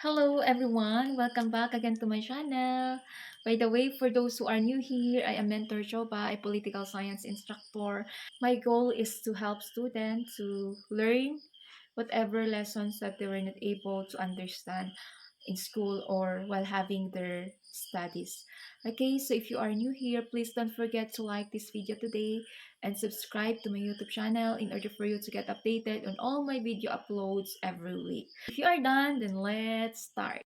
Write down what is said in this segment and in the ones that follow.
Hello everyone! Welcome back again to my channel. By the way, for those who are new here, I am Mentor Joba, a political science instructor. My goal is to help students to learn whatever lessons that they were not able to understand in school or while having their studies. Okay, so if you are new here, please don't forget to like this video today and subscribe to my YouTube channel in order for you to get updated on all my video uploads every week. If you are done, then let's start.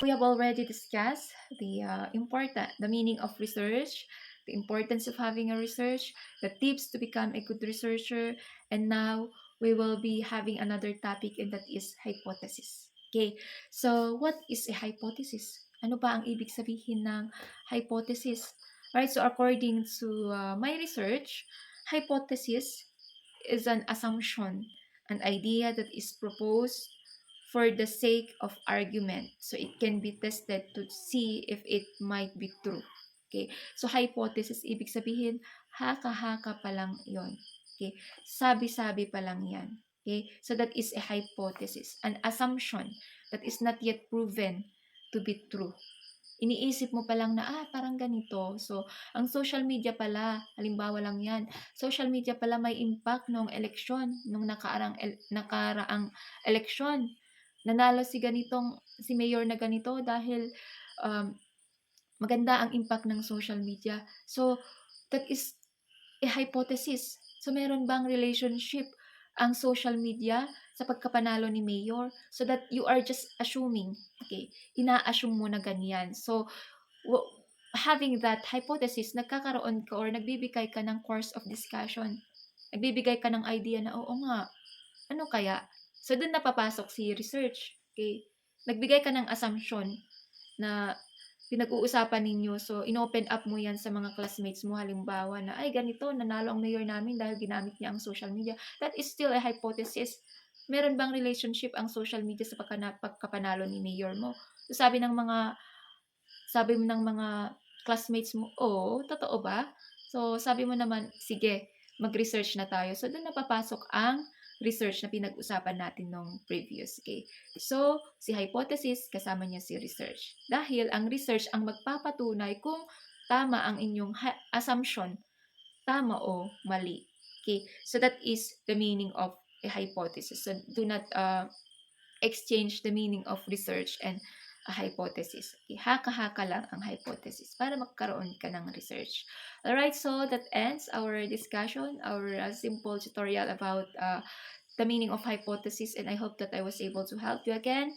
We have already discussed the meaning of research, the importance of having a research, the tips to become a good researcher, and now we will be having another topic, and that is hypothesis. Okay, so what is a hypothesis? Ano ba ang ibig sabihin ng hypothesis? Right, so according to my research, hypothesis is an assumption, an idea that is proposed for the sake of argument. So it can be tested to see if it might be true. Okay? So hypothesis, ibig sabihin, haka-haka pa lang yon. Okay? Sabi-sabi pa lang yan. Okay? So that is a hypothesis, an assumption that is not yet proven to be true. Iniisip mo pa lang na, parang ganito. So, ang social media pala, halimbawa lang yan, social media pala may impact nung eleksyon, nung nakaraang eleksyon. Nanalo si mayor na ganito dahil um, maganda ang impact ng social media. So, that is a hypothesis. So, meron bang relationship ang social media sa pagkapanalo ni mayor? So that you are just assuming. Okay, ina-assume mo na ganyan. So, having that hypothesis, nagkakaroon ka or nagbibigay ka ng course of discussion. Nagbibigay ka ng idea na, oo nga, ano kaya? So, dun napapasok si research. Okay? Nagbigay ka ng assumption na pinag-uusapan ninyo. So, inopen up mo yan sa mga classmates mo. Halimbawa na, ay ganito, nanalo ang mayor namin dahil ginamit niya ang social media. That is still a hypothesis. Meron bang relationship ang social media sa pagkapanalo ni mayor mo? So, sabi mo ng mga classmates mo, oo, totoo ba? So, sabi mo naman, sige, mag-research na tayo. So, doon napapasok ang research na pinag-usapan natin nung previous. Okay? So, si hypothesis, kasama niya si research. Dahil ang research ang magpapatunay kung tama ang inyong assumption, tama o mali. Okay? So, that is the meaning of a hypothesis. So, do not exchange the meaning of research and a hypothesis. Okay, haka-haka lang ang hypothesis para magkaroon ka ng research. Alright, so that ends our discussion, our simple tutorial about the meaning of hypothesis, and I hope that I was able to help you again.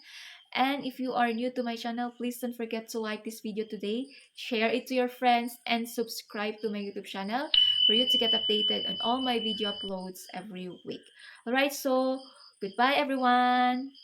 And if you are new to my channel, please don't forget to like this video today, share it to your friends, and subscribe to my YouTube channel for you to get updated on all my video uploads every week. Alright, so goodbye everyone!